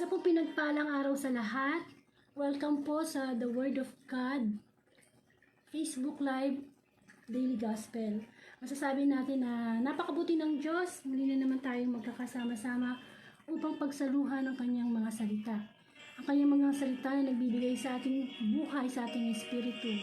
Isa po pinagpalang araw sa lahat. Welcome po sa The Word of God Facebook Live Daily Gospel. Masasabi natin na napakabuti ng Diyos. Muli na naman tayong magkakasama-sama upang pagsaluhan ang kanyang mga salita. Ang kanyang mga salita na nagbibigay sa ating buhay, sa ating espiritu.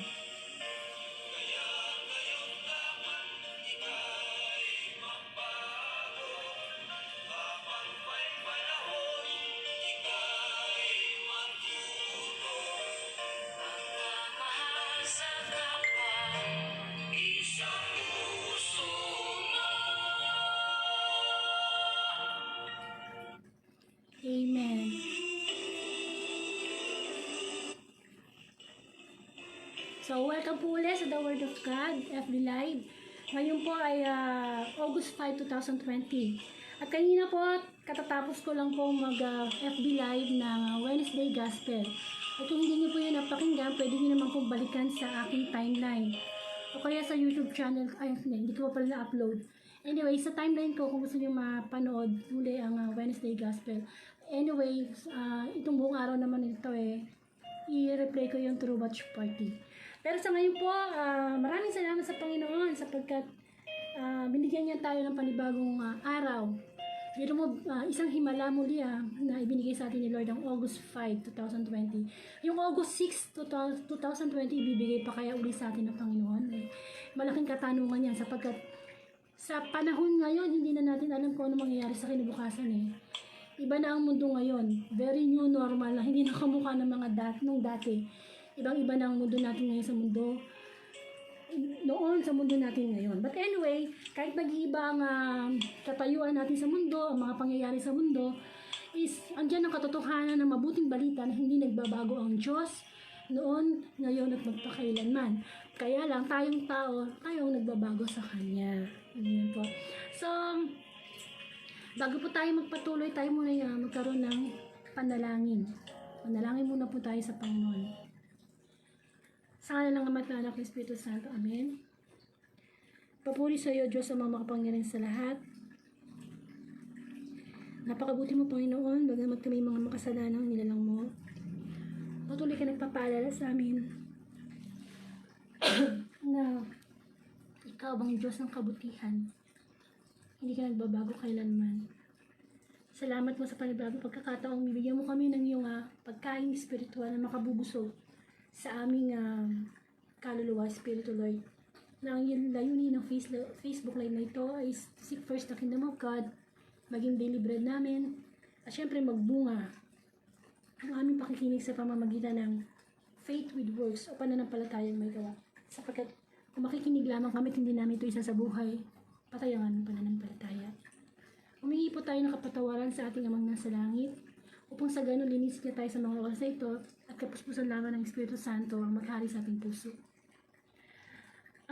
Amen. So, welcome po ulit sa The Word of God, FB Live. Ngayon po ay August 5, 2020. At kanina po, katatapos ko lang po mag-FB Live ng Wednesday Gospel. At kung hindi niyo po yun napakinggan, pwede niyo naman po balikan sa aking timeline. O kaya sa YouTube channel, hindi ko pa pala na-upload. Anyway, sa timeline ko, kung gusto niyo mapanood muli ang Wednesday Gospel. Anyway, itong buong araw naman ito i-replay ko yung True Watch Party. Pero sa ngayon po, maraming salamat sa Panginoon sapagkat binigyan niya tayo ng panibagong araw. Pero mo, isang himala muli na ibinigay sa atin ni Lord ang August 5, 2020. Yung August 6, 2020, ibibigay pa kaya uli sa atin ng Panginoon. Malaking katanungan yan sapagkat sa panahon ngayon, hindi na natin alam kung ano mangyayari sa kinabukasan Iba na ang mundo ngayon. Very new normal na hindi nakamukha ng mga nung dati. Ibang-iba na ang mundo natin ngayon sa mundo. noon sa mundo natin ngayon. But anyway, kahit nag-iiba ang katayuan natin sa mundo, ang mga pangyayari sa mundo, is andyan ang katotohanan ng mabuting balita na hindi nagbabago ang Diyos noon, ngayon at magpakailanman. Kaya lang, tayong tao, tayong nagbabago sa Kanya. Ayan po. So, bago po tayo magpatuloy, tayo muna magkaroon ng panalangin. Panalangin muna po tayo sa Panginoon. Sa ngalan ng Ama at ng Anak ng Espiritu Santo. Amen. Papuri sa iyo, Diyos, ang mga makapangyarihan sa lahat. Napakabuti mo, Panginoon, bagamat kami mga makasalanang nilalang mo. Patuloy ka nagpapaalala sa amin na ikaw ang Diyos ng kabutihan. Hindi ka nagbabago kailanman. Salamat mo sa panibagong pagkakataong bibigyan mo kami ng iyong pagkain spiritual na makabubusog sa aming kaluluwa, Espiritu Lord. Na ang layunin ng Facebook Live na ito is to seek first the kingdom of God, maging daily bread namin, at syempre magbunga ang aming pakikinig sa pamamagitan ng faith with works o pananampalatayang may gawa. Sapagkat kung makikinig lamang kami at hindi namin ito isa sa buhay, patay ang aming pananampalataya. Humingi po tayo ng kapatawaran sa ating Amang nasa langit, upang sa ganon linisin niya tayo sa mga oras na ito at kapuspusan lamang ng Espiritu Santo ang maghari sa ating puso.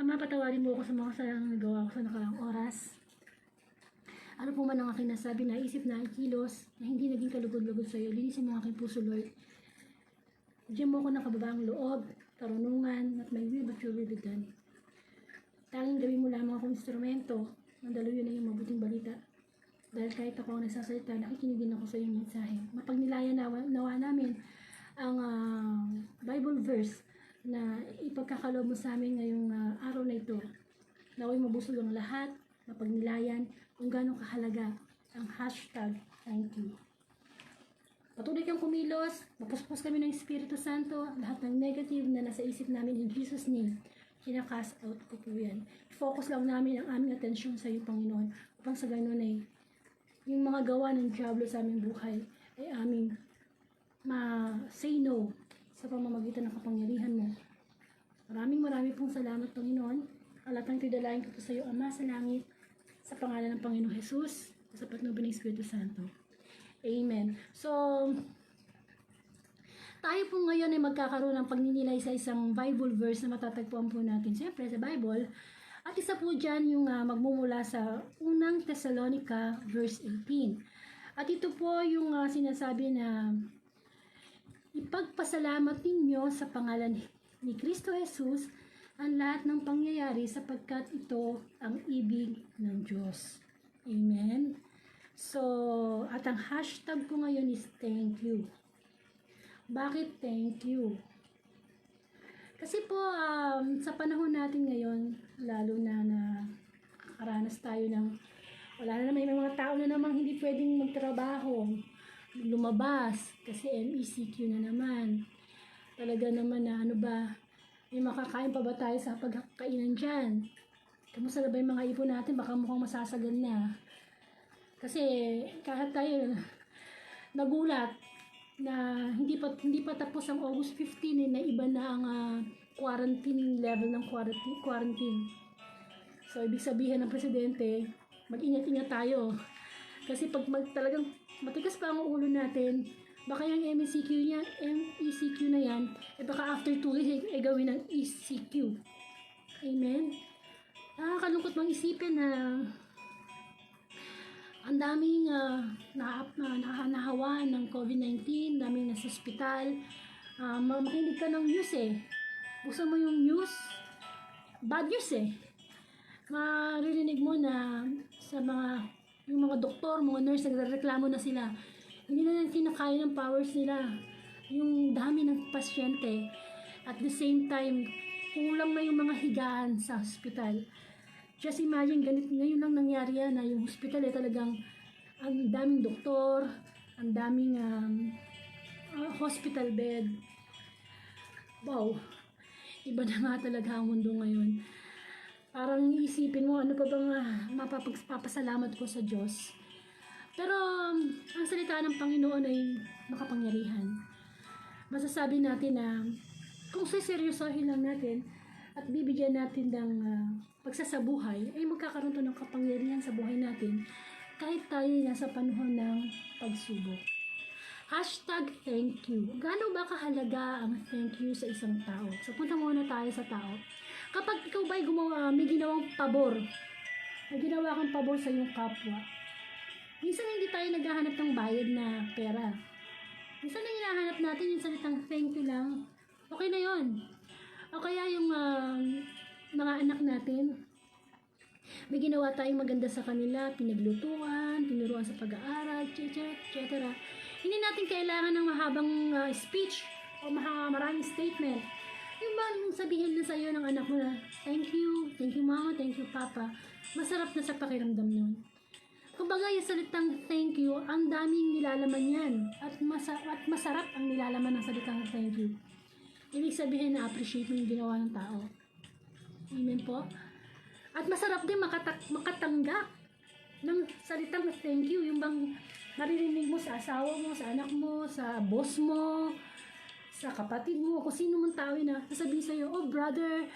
Ama, patawarin mo ako sa mga salang nagawa ko sa nakaraang oras. Ano po man ang aking nasabi, naisip, na kilos, na hindi naging kalugod-lugod sa iyo, linisin mo ang aking puso, Lord. Diyan mo ako ng kababaang loob, karunungan, at may will but your will be done. Tanging gawin mo lamang akong instrumento, ang daluyan na yung mabuting balita. Dahil kahit ako ang nagsasalita, nakikinig din ako sa iyong mensahe. Mapagnilayan nawa namin ang Bible verse na ipagkakaloob mo sa amin ngayong araw na ito. Naway mabusog ang lahat, mapagnilayan kung gano'ng kahalaga ang hashtag thank you. Patuloy kang kumilos, mapuspos kami ng Espiritu Santo, lahat ng negative na nasa isip namin in Jesus' name, kinakast out ko po yan. Focus lang namin ang aming atensyon sa iyo, Panginoon, upang sa gano'n ay yung mga gawa ng Diablo sa aming buhay ay aming ma-say no sa pamamagitan ng kapangyarihan mo. Maraming pong salamat, Panginoon. Ang lahat ng tidalain ko po sa iyo, Ama sa langit, sa pangalan ng Panginoong Jesus, sa patnubin ng Espiritu Santo. Amen. So, tayo po ngayon ay magkakaroon ng pagninilay sa isang Bible verse na matatagpuan po natin, siyempre sa Bible. At isa po dyan yung magmumula sa unang Thessalonica verse 18. At ito po yung sinasabi na ipagpasalamat ninyo sa pangalan ni Kristo Jesus ang lahat ng pangyayari sapagkat ito ang ibig ng Diyos. Amen? So, at ang hashtag ko ngayon is thank you. Bakit thank you? Kasi po, sa panahon natin ngayon, lalo na nakaranas tayo ng, wala na naman, may mga tao na namang hindi pwedeng magtrabaho, lumabas, kasi MECQ na naman. Talaga naman na ano ba, may makakain pa ba tayo sa pagkakainan dyan? Kamusta na ba yung mga ipon natin? Baka mukhang masasagal na. Kasi kahit tayo nagulat na hindi pa tapos ang August 15 na iba na ang quarantine level ng quarantine. So ibig sabihin ng presidente, mag-ingat-ingat tayo. Kasi pag talagang matigas pa ang ulo natin, baka yung MECQ na yan, baka after 2 days gawin ng ECQ. Amen? Nakakalungkot mang isipin na ang daming nahahawa ng COVID-19, daming nasa ospital. Makinig ka ng news eh. Buksan mo yung news, bad news eh. Maririnig mo na sa yung mga doktor, mga nurse, nagreklamo na sila. Hindi na kinakaya ng powers nila. Yung dami ng pasyente. At the same time, kulang na yung mga higaan sa hospital. Just imagine, ngayon lang nangyari yan na yung hospital talagang ang daming doktor, ang daming hospital bed. Wow, iba na nga talaga ang mundo ngayon. Parang isipin mo, ano pa bang mapapasalamat ko sa Diyos. Pero ang salita ng Panginoon ay makapangyarihan. Masasabi natin na kung seryosohin lang natin at bibigyan natin ng pagsasabuhay, ay magkakaroon to ng kapangyarihan sa buhay natin kahit tayo nasa panahon ng pagsubok. Hashtag thank you. Gaano ba kahalaga ang thank you sa isang tao? So, punta muna tayo sa tao. Kapag ikaw ba'y may ginawang pabor, may ginawa kang pabor sa iyong kapwa, minsan hindi tayo naghahanap ng bayad na pera. Minsan na hinahanap natin yung salitang thank you lang. Okay na yon. O kaya yung mga anak natin, may ginawa tayong maganda sa kanila, pinaglutuan, tinuruan sa pag-aaral, etc. Hindi natin kailangan ng mahabang speech o maraming statement. Yung ba sabihin na sa iyo ng anak mo na, thank you mama, thank you papa, masarap na sa pakiramdam nun. Kumbaga yung salitang thank you, ang daming nilalaman yan. At masarap ang nilalaman ng salitang thank you. Ibig sabihin na appreciate mo yung ginawa ng tao. Amen po? At masarap din makatanggap ng salitang thank you. Yung bang maririnig mo sa asawa mo, sa anak mo, sa boss mo, sa kapatid mo, kung sino man tao na sasabihin sa'yo, oh brother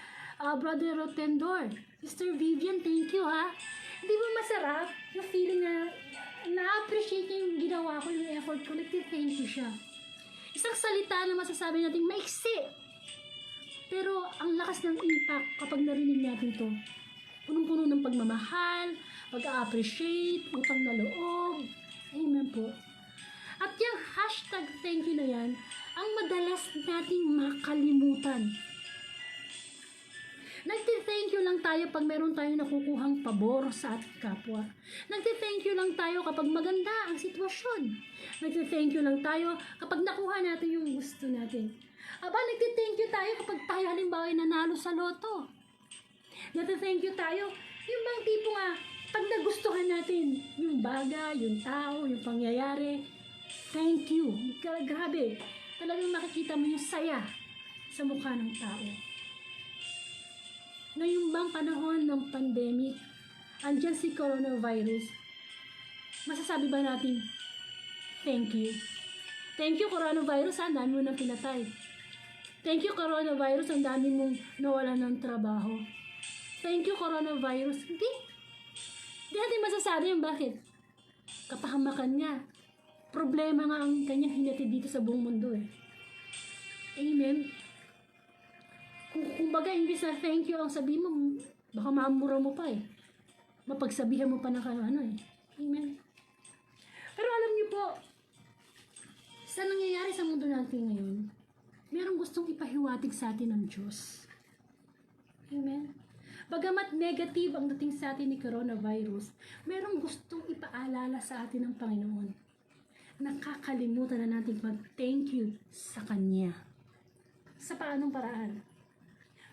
Rotendor, Sister Vivian, thank you ha. Di ba masarap yung feeling na na-appreciate niya yung ginawa ko, yung effort ko, thank you siya. Isang salita na masasabi natin maiksi, pero ang lakas ng impact kapag narinig natin to. Punong-puno ng pagmamahal, pag-appreciate, utang na loob. Amen po. At yung hashtag thank you na yan, ang madalas nating makalimutan. Nagti-thank you lang tayo pag meron tayong nakukuhang pabor sa ating kapwa. Nagti-thank you lang tayo kapag maganda ang sitwasyon. Nagti-thank you lang tayo kapag nakuha natin yung gusto natin. Nagti-thank you tayo kapag tayo halimbawa ay nanalo sa loto. Nagti-thank you tayo, yung bang tipo nga, pag nagustuhan natin yung bagay, yung tao, yung pangyayari, thank you. Grabe, talagang makikita mo yung saya sa mukha ng tao. Ngayong bang panahon ng pandemic, andyan si coronavirus, masasabi ba natin, thank you? Thank you coronavirus, ang dami mo nang pinatay. Thank you coronavirus, ang dami mong nawalan ng trabaho. Thank you coronavirus. Hindi natin masasabi yung bakit. Kapahamakan nga. Problema nga ang kanyang hinatid dito sa buong mundo eh. Amen. Kung baga, imbis na thank you ang sabihin mo, baka mamura mo pa eh. Mapagsabihan mo pa ng ano eh. Amen. Pero alam niyo po, sa nangyayari sa mundo natin ngayon, merong gustong ipahiwatig sa atin ng Diyos. Amen. Bagamat negative ang dating sa atin ni coronavirus, merong gustong ipaalala sa atin ng Panginoon. Nakakalimutan na natin mag-thank you sa Kanya. Sa paanong paraan?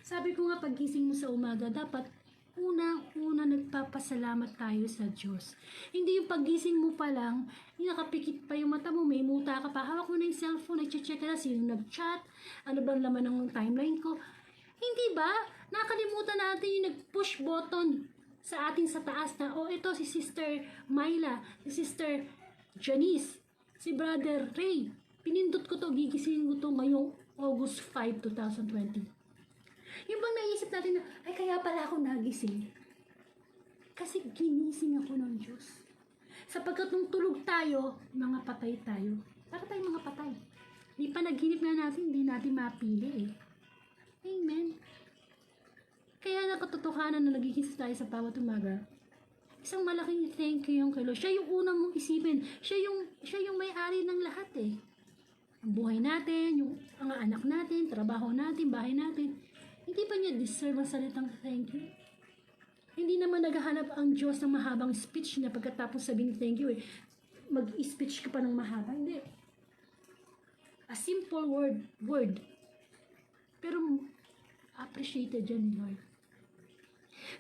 Sabi ko nga, paggising mo sa umaga, dapat una nagpapasalamat tayo sa Diyos. Hindi yung paggising mo pa lang, nakapikit pa yung mata mo, may muta ka pa, hawak mo na yung cellphone, nag-check ka na sino nag-chat, ano bang laman ng timeline ko. Hindi ba? Nakalimutan natin yung nag-push button sa ating sa taas na, ito si Sister Myla, si Sister Janice, si Brother Ray. Pinindot ko to, gigisingin ko to ngayong August 5, 2020. Yung bang naisip natin na, ay kaya pala ako nagising. Kasi ginising ako ng Diyos. Sapagkat nung tulog tayo, mga patay tayo. Bakit tayo mga patay? Di pa naghinip nga natin, hindi natin mapili eh. Amen. Kaya nakatotohanan na nagigising tayo sa bawat umaga. Isang malaking thank you yung kay Lord. Siya yung unang mong isipin. Siya yung may-ari ng lahat eh. Ang buhay natin, yung mga anak natin, trabaho natin, bahay natin. Hindi ba niya deserve ang salitang thank you? Hindi naman naghahanap ang Diyos ng mahabang speech na pagkatapos sabihin thank you eh. Mag-speech ka pa ng mahaba. Hindi. A simple word. Pero appreciated yan ni Lord.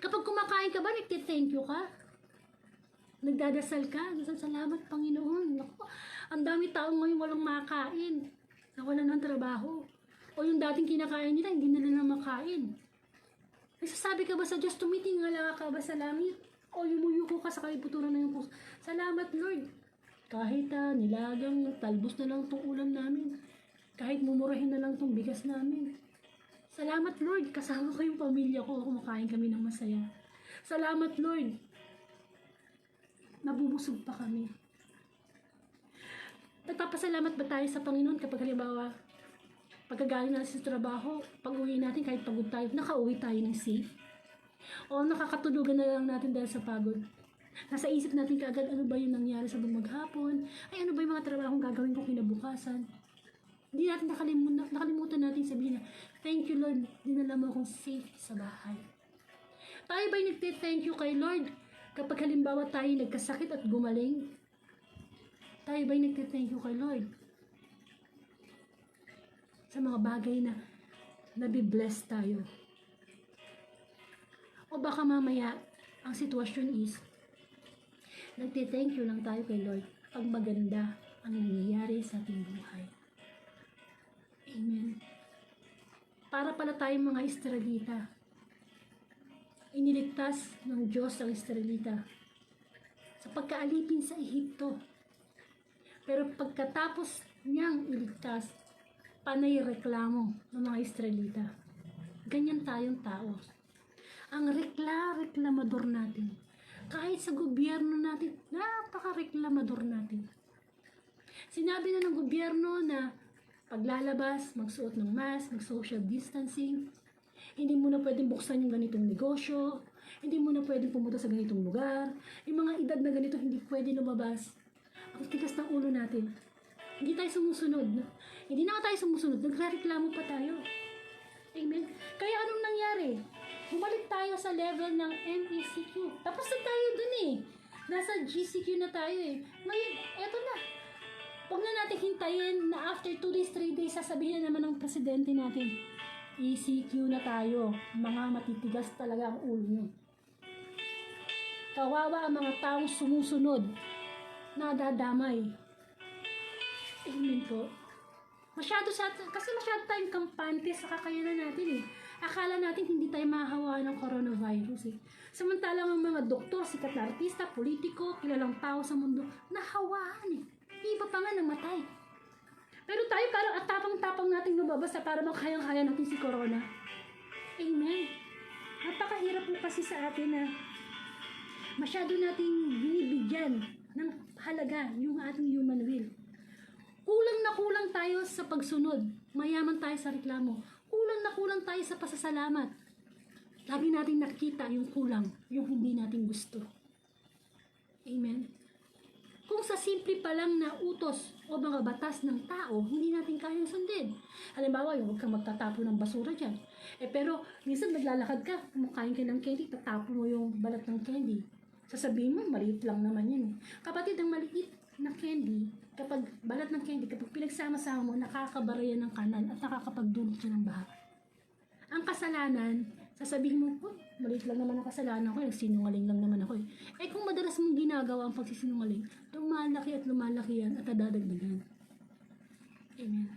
Kapag kumakain ka ba, nagtithank you ka? Nagdadasal ka? Salamat Panginoon. Naku, ang dami taong ngayon walang makain. Nawalan ng trabaho. O yung dating kinakain nila, hindi nila makain. Nagsasabi ka ba sa Diyos, tumitingala ka ba sa langit? O yumuyuko ka sa kalibuturan na yung puso? Salamat Lord. Kahit nilagang talbos na lang itong ulam namin. Kahit mumurahin na lang itong bigas namin. Salamat Lord, kasama ko yung pamilya ko, kumakain kami ng masaya. Salamat Lord, nabubusog pa kami. Nagpapasalamat ba tayo sa Panginoon kapag halimbawa, pagkagaling natin sa trabaho, pag-uwi natin kahit pagod tayo, nakauwi tayo ng safe? O nakakatulugan na lang natin dahil sa pagod? Nasa isip natin kaagad, ano ba yung nangyari sa buong maghapon? Ay, ano ba yung mga trabahong gagawin ko kinabukasan? Hindi natin nakalimutan natin sabihin na, thank you Lord, dinala mo akong safe sa bahay. Tayo ba'y nagte-thank you kay Lord kapag halimbawa tayo nagkasakit at gumaling? Tayo ba'y nagte-thank you kay Lord sa mga bagay na nabibless tayo? O baka mamaya, ang sitwasyon is, nagte-thank you lang tayo kay Lord pag maganda ang nangyayari sa ating buhay. Amen. Para pala tayong mga Israelita, iniligtas ng Diyos ang Israelita sa pagkaalipin sa Ehipto. Pero pagkatapos niyang iligtas, panay reklamo ng mga Israelita. Ganyan tayong tao. Ang reklamador natin. Kahit sa gobyerno natin, napaka-reklamador natin. Sinabi na ng gobyerno na paglalabas, magsuot ng mask, mag-social distancing, hindi mo na pwedeng buksan yung ganitong negosyo, hindi mo na pwedeng pumunta sa ganitong lugar, yung mga edad na ganito hindi pwede lumabas. Ang tigas ng ulo natin. Hindi tayo sumusunod. Hindi na tayo sumusunod, nagreklamo pa tayo. Amen. Kaya anong nangyari? Bumalik tayo sa level ng MECQ. Tapos na tayo dun eh. Nasa GCQ na tayo eh. Ngayon, eto na. Huwag na natin hintayin na after 2 days, 3 days, sasabihin na naman ng presidente natin, ECQ na tayo. Mga matitigas talaga ang ulo nyo. Kawawa ang mga taong sumusunod, nadadamay. Amen po. Kasi masyado tayong kampante sa kakayanan natin eh. Akala natin hindi tayo mahahawa ng coronavirus eh. Samantalang ang mga doktor, sikat na artista, politiko, kilalang tao sa mundo, nahawaan eh. Iba pa nga namatay. Pero tayo parang at tapang-tapang nating lumabas para makayang-kaya natin si corona. Amen. Napakahirap po kasi sa atin na masyado nating binibigyan ng halaga yung ating human will. Kulang na kulang tayo sa pagsunod. Mayaman tayo sa reklamo. Kulang na kulang tayo sa pasasalamat. Lagi natin nakikita yung kulang, yung hindi natin gusto. Amen. Kung sa simple pa lang na utos o mga batas ng tao, hindi natin kayang sundin. Halimbawa, yung huwag kang magtatapo ng basura dyan. Pero minsan naglalakad ka, kumakain ka ng candy, tatapo mo yung balat ng candy. Sasabihin mo, maliit lang naman yun. Kapatid, ang maliit na candy, kapag balat ng candy, kapag pinagsama-sama mo, nakakabara yan ng kanan at nakakapagdulot siya ng baha. Ang kasalanan, sasabihin mo, oh, maliit lang naman ang kasalanan ko, sinungaling lang naman ako eh. Kung madalas mong ginagawa ang pagsisinungaling, lumalaki yan at dadagdagan. Amen.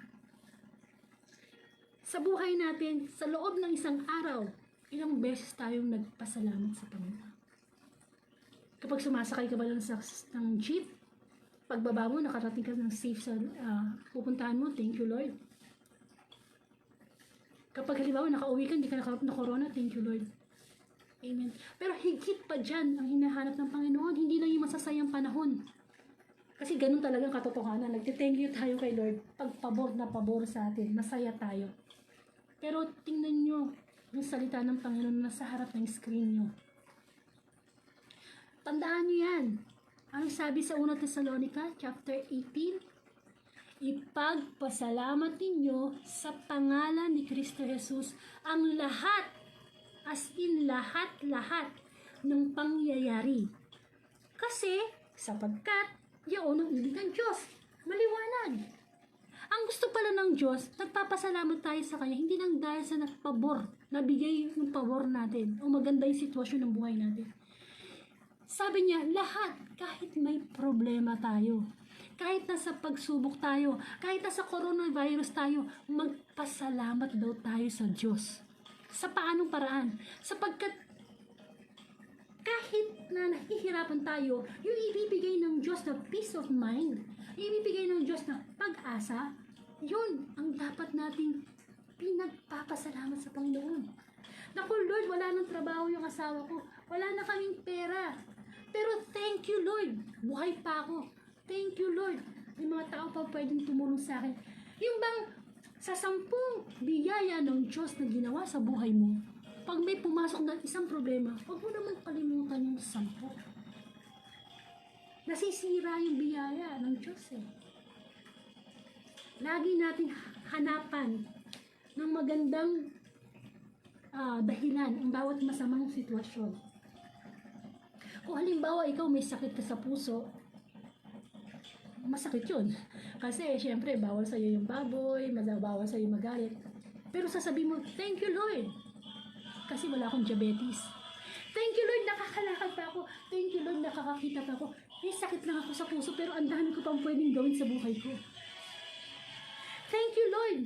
Sa buhay natin, sa loob ng isang araw, ilang beses tayong nagpasalamat sa Panginoon. Kapag sumasakay ka ba lang ng jeep, pagbaba mo, nakarating ka ng safe sa pupuntahan mo, thank you Lord. Kapag halimbawa nakauwi ka, hindi ka nakarap na corona, thank you Lord. Amen. Pero higit pa dyan ang hinahanap ng Panginoon, hindi lang yung masasayang panahon. Kasi ganun talagang katotohanan. Nagtithank you tayo kay Lord. Pag pabor na pabor sa atin, masaya tayo. Pero tingnan nyo yung salita ng Panginoon na sa harap ng screen nyo. Tandaan nyo yan. Anong sabi sa 1 Thessalonica, chapter 18? Ipagpasalamat ninyo sa pangalan ni Kristo Jesus ang lahat, as in lahat ng pangyayari. Kasi, sapagkat, yaon ang ibig ng Diyos. Maliwanag. Ang gusto pala ng Diyos, nagpapasalamat tayo sa Kanya, hindi lang dahil sa nagpabor, nabigay yung pabor natin, o maganda yung sitwasyon ng buhay natin. Sabi niya, lahat, kahit may problema tayo, kahit nasa pagsubok tayo, kahit nasa coronavirus tayo, magpasalamat daw tayo sa Diyos. Sa paanong paraan? Sapagkat kahit na nahihirapan tayo, yung ibibigay ng Diyos na peace of mind, yung ibibigay ng Diyos na pag-asa, yun ang dapat nating pinagpapasalamat sa Panginoon. Naku Lord, wala nang trabaho yung asawa ko. Wala na kaming pera. Pero thank you Lord, buhay pa ako. Thank you Lord. May mga tao pa pwedeng tumulong sa akin. Yung bang sa 10 biyaya ng Diyos na ginawa sa buhay mo, pag may pumasok na isang problema, huwag mo namang kalimutan yung 10. Nasisira yung biyaya ng Diyos eh. Lagi natin hanapan ng magandang dahilan ang bawat masamang sitwasyon. Kung halimbawa ikaw may sakit ka sa puso, masakit yun. Kasi syempre bawal sa'yo yung baboy, bawal sa'yo magalit. Pero sasabihin mo, thank you Lord. Kasi wala akong diabetes. Thank you Lord, nakakalakad pa ako. Thank you Lord, nakakakita pa ako. May sakit lang ako sa puso pero ang dami ko pang pwedeng gawin sa buhay ko. Thank you Lord.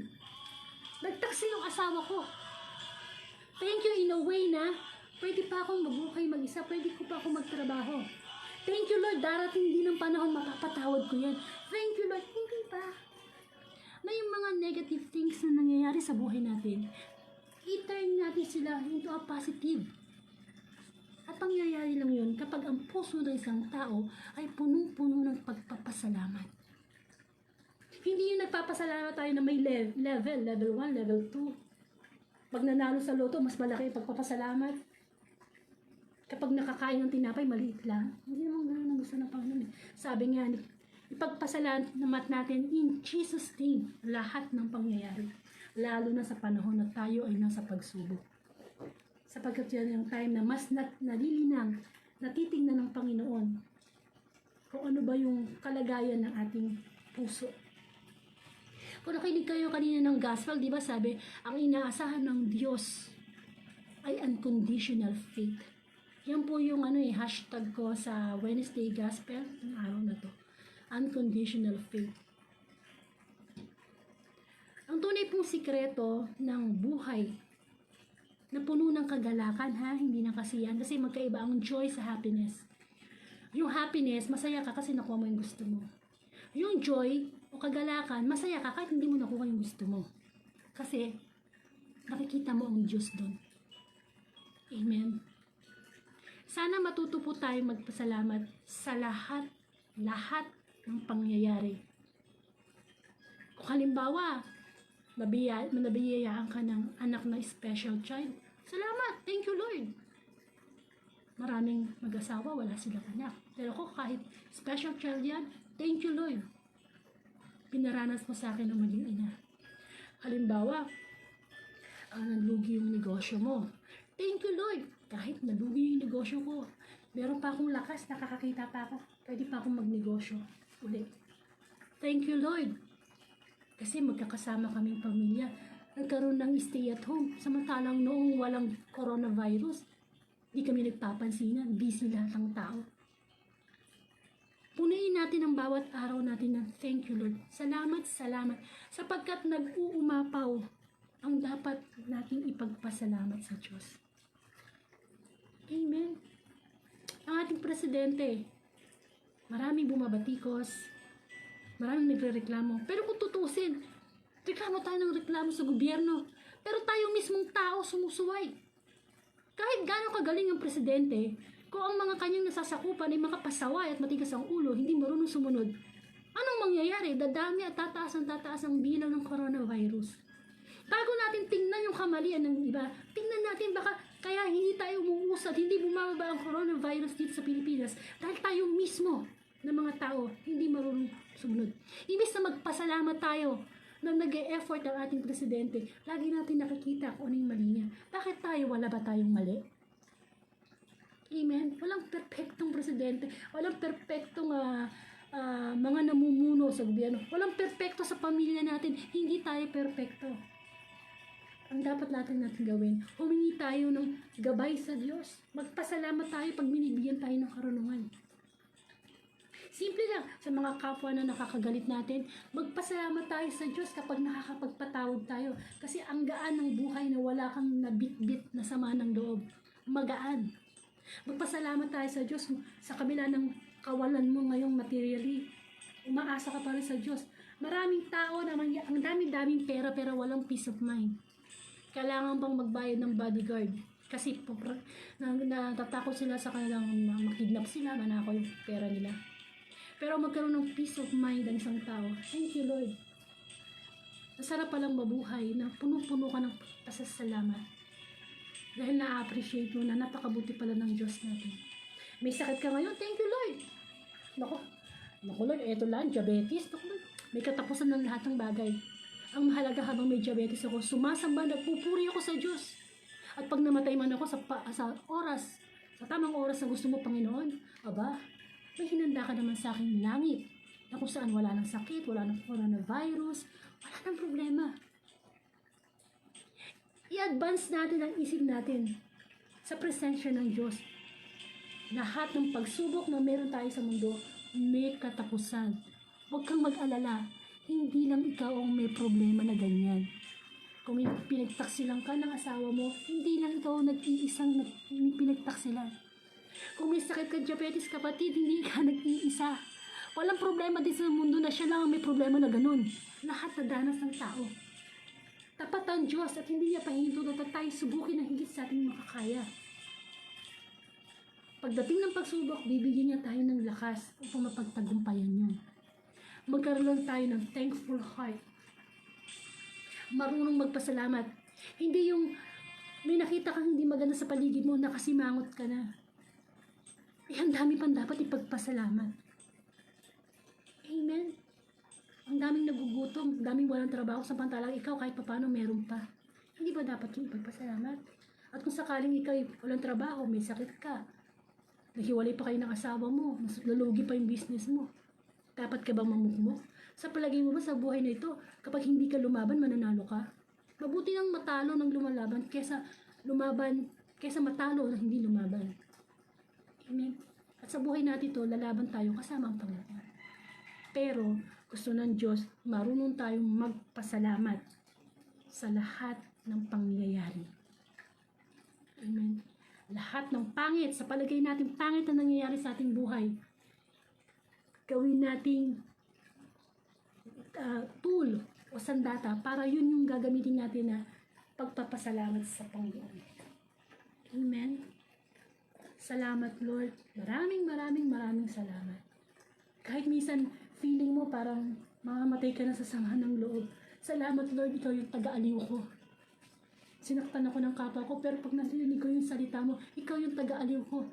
Nagtaksi yung asawa ko. Thank you in a way na pwede pa akong mabuhay mag-isa, pwede ko pa akong magtrabaho. Thank you Lord, darating din ng panahon mapapatawad ko yan. Thank you Lord, hindi pa. Na yung mga negative things na nangyayari sa buhay natin, i-turn natin sila into a positive. At pangyayari lang yun kapag ang puso ng isang tao ay punong-puno ng pagpapasalamat. Hindi yung nagpapasalamat tayo na may level 1, level 2. Pag nanalo sa loto, mas malaki yung pagpapasalamat. Kapag nakakain ng tinapay, maliit lang. Hindi naman gano'n ang gusto ng Panginoon. Sabi nga, ipagpasalamat natin in Jesus' name lahat ng pangyayari. Lalo na sa panahon na tayo ay nasa pagsubok. Sapagkat yan yung time na mas nalilinang, natitingnan ng Panginoon kung ano ba yung kalagayan ng ating puso. Kung nakinig kayo kanina ng gospel, di ba sabi, ang inaasahan ng Diyos ay unconditional faith. Yan po yung hashtag ko sa Wednesday Gospel ng araw na to. Unconditional faith. Ang tunay pong sikreto ng buhay na puno ng kagalakan, hindi ng kasiyahan, kasi magkaiba ang joy sa happiness. Yung happiness, masaya ka kasi nakuha mo yung gusto mo. Yung joy o kagalakan, masaya ka kahit hindi mo nakuha yung gusto mo. Kasi nakikita mo ang Diyos doon. Amen. Sana matuto po tayo magpasalamat sa lahat ng pangyayari. Kung halimbawa, nabiyayaan ka ng anak na special child, salamat, thank you Lord. Maraming mag-asawa, wala silang anak. Pero ako kahit special child yan, thank you Lord. Pinaranas mo sa akin ang maging ina. Halimbawa, nalugi yung negosyo mo. Thank you Lord. Kahit nalugi yung negosyo ko, meron pa akong lakas, nakakakita pa ako. Pwede pa akong magnegosyo ulit. Thank you Lord. Kasi magkakasama kaming pamilya. Nagkaroon ng stay at home. Samantalang noong walang coronavirus, di kami nagpapansinan. Busy lahat ng tao. Punuin natin ang bawat araw natin ng thank you Lord. Salamat, salamat. Sapagkat nag-uumapaw ang dapat nating ipagpasalamat sa Diyos. Amen. Ang ating presidente, maraming bumabatikos, maraming nagrereklamo. Pero kung tutusin, reklamo tayo ng reklamo sa gobyerno. Pero tayo mismong tao sumusuway. Kahit gaano kagaling ang presidente, kung ang mga kanyang nasasakupan ay makapasaway at matigas ang ulo, hindi marunong sumunod, anong mangyayari? Dadami at tataas ang bilang ng coronavirus. Bago natin tingnan yung kamalian ng iba, tingnan natin baka kaya hindi tayo umuusad, hindi bumababa ang coronavirus dito sa Pilipinas dahil tayo mismo na mga tao hindi marunong sumunod. Imbis na magpasalamat tayo na nag-e-effort ang ating presidente, lagi natin nakikita kung ano yung mali niya. Bakit tayo? Wala ba tayong mali? Amen? Walang perfectong presidente, walang perfectong mga namumuno sa gobyerno, walang perfecto sa pamilya natin, hindi tayo perfecto. Ang dapat natin gawin, humingi tayo ng gabay sa Diyos. Magpasalamat tayo pag binibigyan tayo ng karunungan. Simple lang, sa mga kapwa na nakakagalit natin, magpasalamat tayo sa Diyos kapag nakakapagpatawad tayo. Kasi ang gaan ng buhay na wala kang nabitbit na sama ng loob. Magaan. Magpasalamat tayo sa Diyos sa kabila ng kawalan mo ngayong materially. Umaasa ka pa rin sa Diyos. Maraming tao na ang dami-daming pera pero walang peace of mind. Kailangan bang magbayad ng bodyguard? Kasi natatakot sila sa kanilang makidnap sila, manakaw yung pera nila. Pero magkaroon ng peace of mind ang isang tao. Thank you, Lord. Masarap palang mabuhay na puno-puno ka ng pasasalamat. Dahil na-appreciate mo na napakabuti pala ng Diyos natin. May sakit ka ngayon, thank you, Lord. Naku Lord, eto lang, diabetes. Naku Lord, may katapusan ng lahat ng bagay. Ang mahalaga habang may diabetes ako, sumasamba, nagpupuri ako sa Diyos. At pag namatay man ako sa tamang oras na gusto mo, Panginoon, aba, may hinanda ka naman sa aking langit na kung saan wala ng sakit, wala ng coronavirus, wala ng problema. I-advance natin ang isip natin sa presensya ng Diyos. Lahat ng pagsubok na meron tayo sa mundo, may katapusan. Huwag kang mag-alala, hindi lang ikaw ang may problema na ganyan. Kung may pinagtaksilan ka ng asawa mo, hindi lang ikaw nag-iisang pinagtaksilan. Kung may sakit ka, diabetes, kapatid, hindi ka nag-iisa. Walang problema din sa mundo na siya lang ang may problema na ganun. Lahat na danas ng tao. Tapat ang Diyos at hindi niya pahinto na tayo subukin na higit sa ating makakaya. Pagdating ng pagsubok, bibigyan niya tayo ng lakas upang mapagtagumpayan yun. Magkaroon tayo ng thankful heart. Marunong magpasalamat. Hindi yung may nakita kang hindi maganda sa paligid mo, nakasimangot ka na. Ang dami pang dapat ipagpasalamat. Amen. Ang daming nagugutom, ang daming walang trabaho, samantalang ikaw kahit paano meron pa. Hindi ba dapat yung ipagpasalamat? At kung sakaling ikaw walang trabaho, may sakit ka, nahiwalay pa kayo ng asawa mo, mas lalugi pa yung business mo, dapat ka bang mamukmok? Sa palagay mo ba sa buhay na ito, kapag hindi ka lumaban, mananalo ka? Mabuti nang matalo ng lumalaban kesa matalo na hindi lumaban. Amen. At sa buhay natin ito, lalaban tayo kasama ang Panginoon. Pero gusto ng Diyos, marunong tayong magpasalamat sa lahat ng pangyayari. Amen. Lahat ng pangit, sa palagay natin pangit na nangyayari sa ating buhay, gawin nating tool o sandata para yun yung gagamitin natin na pagpapasalamat sa Panginoon. Amen. Salamat, Lord. Maraming salamat. Kahit minsan feeling mo parang mamamatay ka na sa sama ng loob. Salamat, Lord, ikaw yung taga-aliw ko. Sinaktan ako ng kapwa ko, pero pag narinig ko yung salita mo, ikaw yung taga-aliw ko.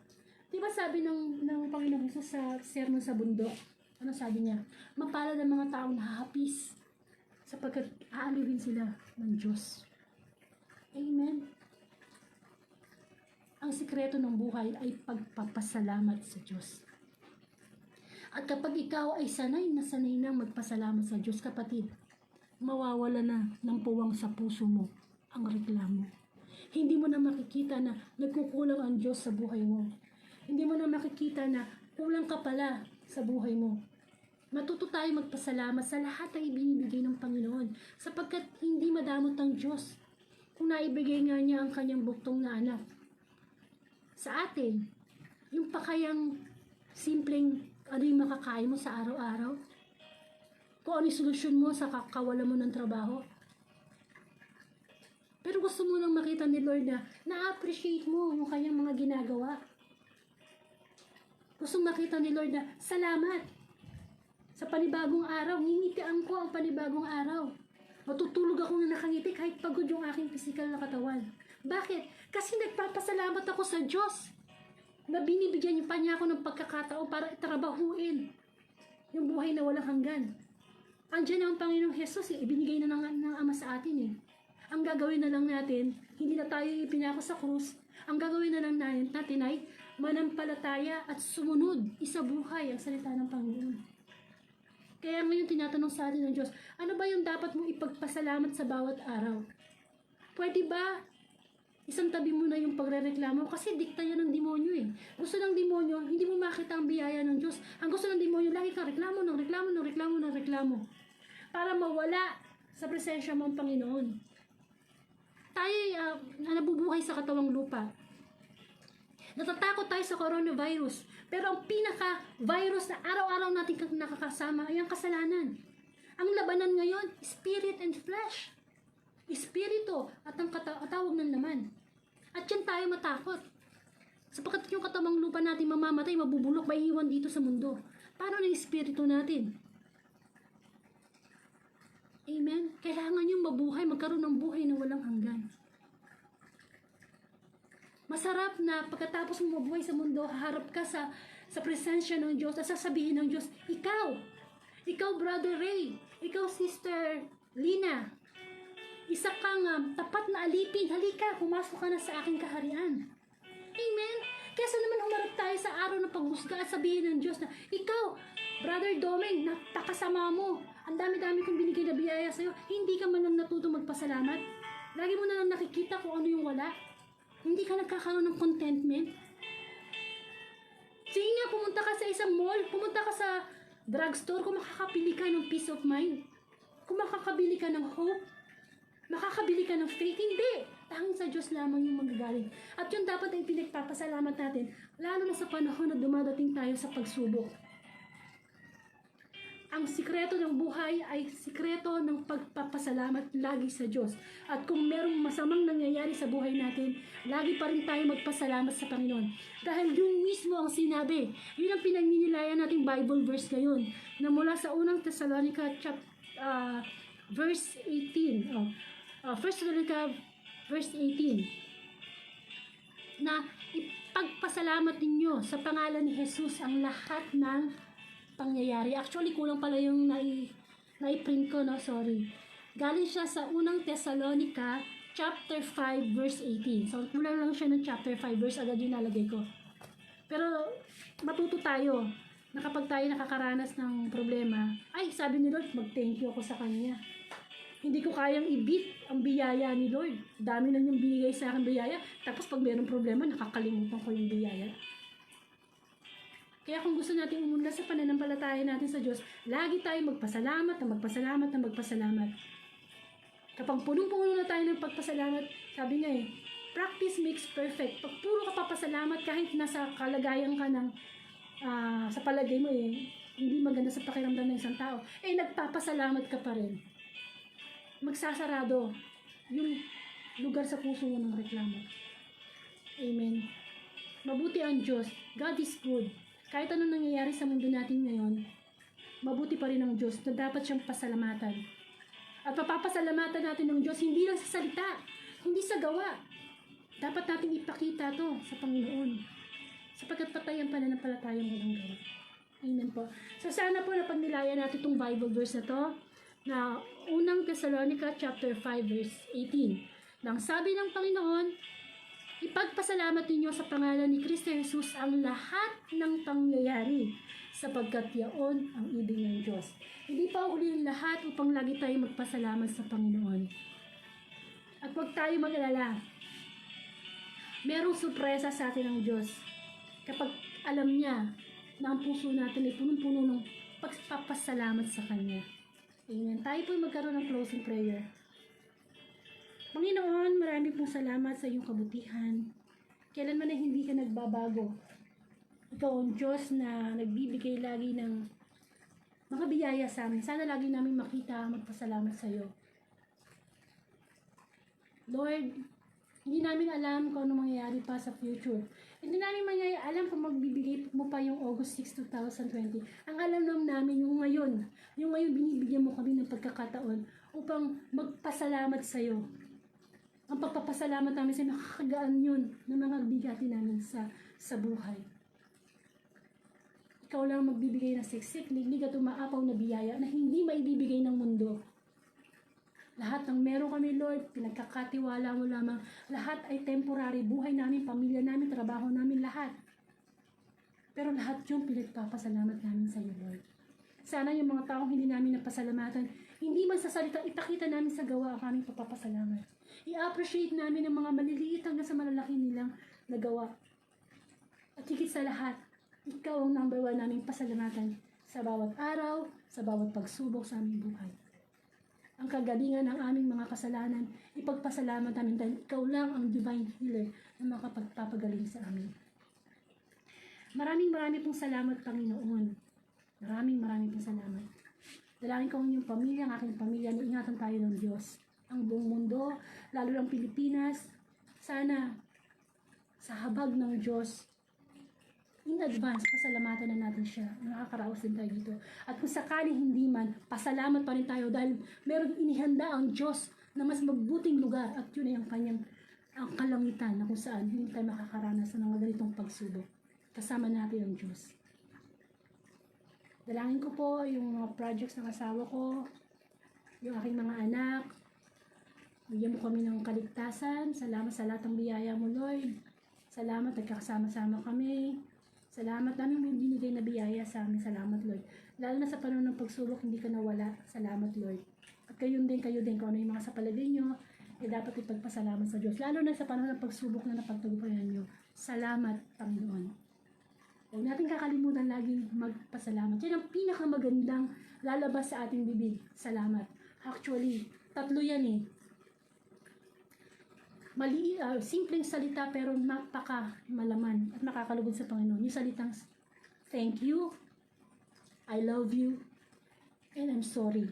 Di ba sabi ng Panginoon Jesus sa sermon sa bundok? Ano sabi niya? Mapalad ang mga taong nahahapis sapagkat aaliwin sila ng Diyos. Amen. Ang sikreto ng buhay ay pagpapasalamat sa Diyos. At kapag ikaw ay sanay na magpasalamat sa Diyos, kapatid, mawawala na ng puwang sa puso mo ang reklamo. Hindi mo na makikita na nagkukulang ang Diyos sa buhay mo. Hindi mo na makikita na kulang ka pala sa buhay mo. Matuto tayo magpasalamat sa lahat ng ibinibigay ng Panginoon sapagkat hindi madamot ang Diyos kung naibigay nga niya ang kanyang buktong na anak. Sa atin, yung pakayang simpleng ano yung makakain mo sa araw-araw, kung ano yung solusyon mo sa kawalan mo ng trabaho. Pero gusto mo lang makita ni Lord na na-appreciate mo yung kanyang mga ginagawa. Gusto makita ni Lord na salamat sa panibagong araw, ngingitian ko ang panibagong araw. Matutulog ako na nakangiti kahit pagod yung aking physical na katawan. Bakit? Kasi nagpapasalamat ako sa Diyos na binibigyan pa niya ako ng pagkakataon para trabahuin yung buhay na walang hanggan. Andiyan ang Panginoong Jesus, ibinigay na ng Ama sa atin . Ang gagawin na lang natin, hindi na tayo ipinako sa krus. Ang gagawin na lang natin ay manampalataya at sumunod, isabuhay ang salita ng Panginoon. Kaya ngayon tinatanong sa atin ng Diyos, ano ba yung dapat mong ipagpasalamat sa bawat araw? Pwede ba isang tabi mo na yung pagrereklamo? Kasi dikta yan ng demonyo . Gusto ng demonyo, hindi mo makita ang biyaya ng Diyos. Ang gusto ng demonyo, lagi kang reklamo. Para mawala sa presensya mo ang Panginoon. Tayo nabubuhay sa katawang lupa. Natatakot tayo sa coronavirus. Pero ang pinaka-virus na araw-araw natin nakakasama ay ang kasalanan. Ang labanan ngayon, spirit and flesh. Espiritu at ang tawag ng laman. At yan tayo matakot. Sapagkat yung katamang lupa natin mamamatay, mabubulok, maiiwan dito sa mundo. Paano na yung espiritu natin? Amen? Kailangan yung mabuhay, magkaroon ng buhay na walang hanggan. Masarap na pagkatapos mo mabuhay sa mundo, haharap ka sa presensya ng Diyos at sasabihin ng Diyos, ikaw Brother Ray, ikaw Sister Lina, isa kang tapat na alipin, halika, pumasok ka na sa aking kaharian. Amen? Kesa naman humarap tayo sa araw ng paghusga at sabihin ng Diyos na, ikaw, Brother Doming, nakasama mo, ang dami-dami kong binigay na biyaya sa'yo, hindi ka man lang natuto magpasalamat. Lagi mo na lang nakikita kung ano yung wala. Hindi ka nagkakaroon ng contentment. Sige nga, pumunta ka sa isang mall, pumunta ka sa drugstore, kung makakabili ka ng peace of mind, kung makakabili ka ng hope, makakabili ka ng faith, hindi. Tanging sa Diyos lamang yung magagaling. At yun dapat ay pinagpapasalamat natin, lalo na sa panahon na dumadating tayo sa pagsubok. Ang sikreto ng buhay ay sikreto ng pagpapasalamat lagi sa Diyos. At kung merong masamang nangyayari sa buhay natin, lagi pa rin tayo magpasalamat sa Panginoon. Dahil yung mismo ang sinabi, yun ang pinagninilayan nating Bible verse ngayon, na mula sa unang Thessalonica verse 18. First Thessalonica verse 18. Na ipagpasalamat ninyo sa pangalan ni Jesus ang lahat ng pangyayari. Actually, kulang pala yung nai-print ko, no? Sorry. Galing siya sa unang Thessalonica, chapter 5, verse 18. So, kulang lang siya ng chapter 5, verse agad yung nalagay ko. Pero, matuto tayo na kapag tayo nakakaranas ng problema, ay, sabi ni Lord, mag-thank you ako sa Kanya. Hindi ko kayang i-beat ang biyaya ni Lord. Dami na niyang binigay sa akin biyaya. Tapos, pag mayroong problema, nakakalimutan ko yung biyaya. Kaya kung gusto natin umunlad sa pananampalataya natin sa Diyos, lagi tayo magpasalamat na magpasalamat na magpasalamat. Kapag punong-puno na tayo ng pagpasalamat, sabi nga practice makes perfect. Pag puro ka papasalamat, kahit nasa kalagayan ka ng, sa palagay mo hindi maganda sa pakiramdam ng isang tao, nagpapasalamat ka pa rin. Magsasarado yung lugar sa puso mo ng reklamo. Amen. Mabuti ang Diyos. God is good. Kahit anong nangyayari sa mundo natin ngayon, mabuti pa rin ang Diyos na dapat siyang pasalamatan. At papapasalamatan natin ng Diyos, hindi lang sa salita, hindi sa gawa. Dapat natin ipakita to sa Panginoon. Sapagkat patay ang pananampalatayang walang gawa. Amen po. So sana po napagnilayan natin itong Bible verse na to, na unang Thessalonica chapter 5 verse 18. Nang sabi ng Panginoon, ipagpasalamat ninyo sa pangalan ni Kristo Jesus ang lahat ng pangyayari, sapagkat yaon ang ibig ng Diyos. Hindi pa uli ang lahat upang lagi tayo magpasalamat sa Panginoon. At huwag tayo mag-alala. Merong sorpresa sa atin ng Diyos. Kapag alam niya na ang puso natin ay punong-puno ng pagpapasalamat sa Kanya. Amen. Tayo po magkaroon ng closing prayer. Panginoon, marami pong salamat sa iyong kabutihan. Kailanman ay hindi ka nagbabago. Ikaw ang Diyos na nagbibigay lagi ng mga biyaya sa amin. Sana lagi namin makita magpasalamat sa iyo. Lord, hindi namin alam kung ano mangyayari pa sa future. Hindi namin alam kung magbibigay mo pa yung August 6, 2020. Ang alam lang namin yung ngayon. Yung ngayon binibigyan mo kami ng pagkakataon upang magpasalamat sa iyo. Ang pagpapasalamat namin sa nakakagaan yun ng mga bigati namin sa buhay. Ikaw lang magbibigay ng siksik, liglig at umaapaw na biyaya na hindi maibibigay ng mundo. Lahat ng meron kami, Lord, pinagkakatiwala mo lamang. Lahat ay temporary. Buhay namin, pamilya namin, trabaho namin, lahat. Pero lahat yung pinagpapasalamat namin sa iyo, Lord. Sana yung mga taong hindi namin napasalamatan, hindi man sa salita, ipakita namin sa gawa ang aming pagpapasalamat. I-appreciate namin ang mga maliliit hanggang sa malalaki nilang nagawa. At higit sa lahat, ikaw ang number 1 naming pasalamatan sa bawat araw, sa bawat pagsubok sa aming buhay. Ang kagalingan ng aming mga kasalanan, ipagpasalamat namin dahil ikaw lang ang divine healer na makapagpapagaling sa amin. Maraming pong salamat, Panginoon. Maraming pong salamat. Dalangin ko ang inyong pamilya, ang aking pamilya, na ingatan tayo ng Diyos. Ang buong mundo, lalo ng Pilipinas, sana sa habag ng Diyos, in advance, pasalamatan na natin siya. Nakakaraos din tayo dito. At kung sakaling hindi man, pasalamat pa rin tayo dahil meron inihanda ang Diyos na mas mabuting lugar at yun ay ang kanyang ang kalangitan na kung saan hindi tayo makakaranas ng mga ganitong pagsubok. Kasama natin ang Diyos. Dalangin ko po yung mga projects ng asawa ko, yung aking mga anak. Bigyan mo kami ng kaligtasan. Salamat sa lahat ng biyaya mo, Lord. Salamat, nagkakasama-sama kami. Salamat namin may binigay na biyaya sa amin. Salamat, Lord. Lalo na sa panahon ng pagsubok, hindi ka nawala. Salamat, Lord. At kayo din, kung ano yung mga sa palagay nyo, dapat ipagpasalamat sa Diyos. Lalo na sa panahon ng pagsubok na napagtagumpayan nyo. Salamat, Panginoon. Huwag natin kakalimutan laging magpasalamat. Yan ang pinakamagandang lalabas sa ating bibig. Salamat. Actually, tatlo yan eh. Simpleng salita pero napaka malaman at nakakalugod sa Panginoon. Yung salitang thank you, I love you, and I'm sorry.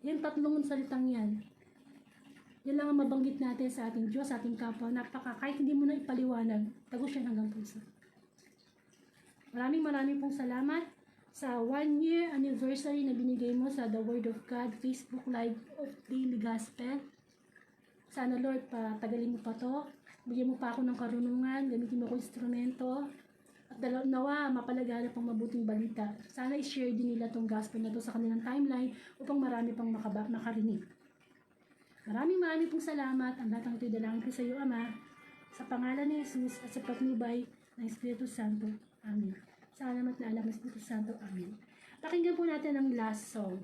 Yan tatlong salitang yan. Yan lang ang mabanggit natin sa ating Diyos, sa ating kapwa. Kahit hindi mo na ipaliwanag, tago siya hanggang puso. Maraming pong salamat sa 1-year anniversary na binigay mo sa The Word of God Facebook Live of Daily Gospel. Sana Lord, patagalin mo pa to. Bigyan mo pa ako ng karunungan, gamitin mo ko instrumento. At nawa, mapalagana pang mabuting balita. Sana i-share din nila tong gospel na to sa kanilang timeline upang marami pang makarinig. Maraming pong salamat. Ang lahat ng ito'y dalangin ko sa iyo, Ama. Sa pangalan ni Jesus at sa patnubay ng Espiritu Santo. Amen. Sa alamat na alam ng Espiritu Santo. Amen. Pakinggan po natin ang last song.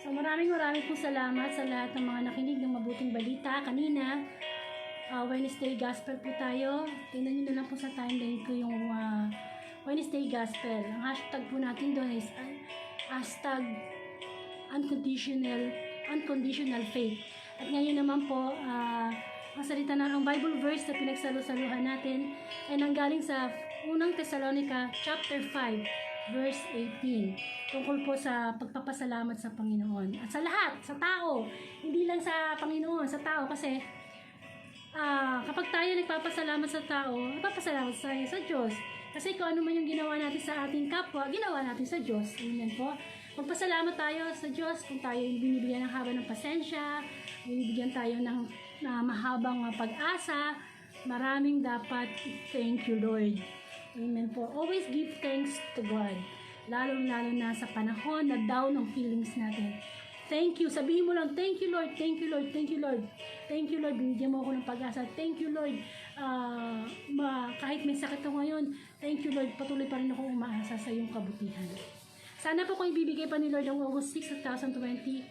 So maraming pong salamat sa lahat ng mga nakinig ng mabuting balita kanina. Wednesday Gospel po tayo. Tingnan nyo na lang po sa timeline ko yung Wednesday Gospel. Ang hashtag po natin doon is hashtag unconditional faith. At ngayon naman po, ang salita na ang Bible verse na pinagsalusaluhan natin ay nanggaling sa unang Thessalonica chapter 5 verse 18, tungkol po sa pagpapasalamat sa Panginoon. At sa lahat, sa tao, hindi lang sa Panginoon, sa tao, kasi kapag tayo nagpapasalamat sa tao, nagpapasalamat tayo sa Diyos. Kasi kung ano man yung ginawa natin sa ating kapwa, ginawa natin sa Diyos. Amen po. Magpasalamat tayo sa Diyos kung tayo binibigyan ng haba ng pasensya, binibigyan tayo ng mahabang pag-asa. Maraming dapat thank you, Lord. Amen po. Always give thanks to God. Lalo-lalo na sa panahon na down ang feelings natin. Thank you. Sabihin mo lang, thank you, Lord. Thank you, Lord. Thank you, Lord. Thank you, Lord. Binigyan mo ako ng pag-asa. Thank you, Lord. Kahit may sakit ako ngayon, thank you, Lord. Patuloy pa rin ako umaasa sa iyong kabutihan. Sana po kung ibibigay pa ni Lord ang August 6, 2020,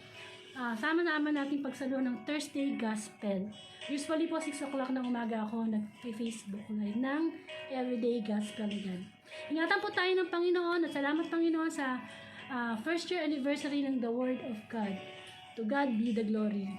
sama-sama natin pagsaluhan ng Thursday Gospel. Usually po 6 o'clock ng umaga ako nag-Facebook live ng Everyday Gospel again. Ingatan po tayo ng Panginoon at salamat Panginoon sa first year anniversary ng The Word of God. To God be the glory.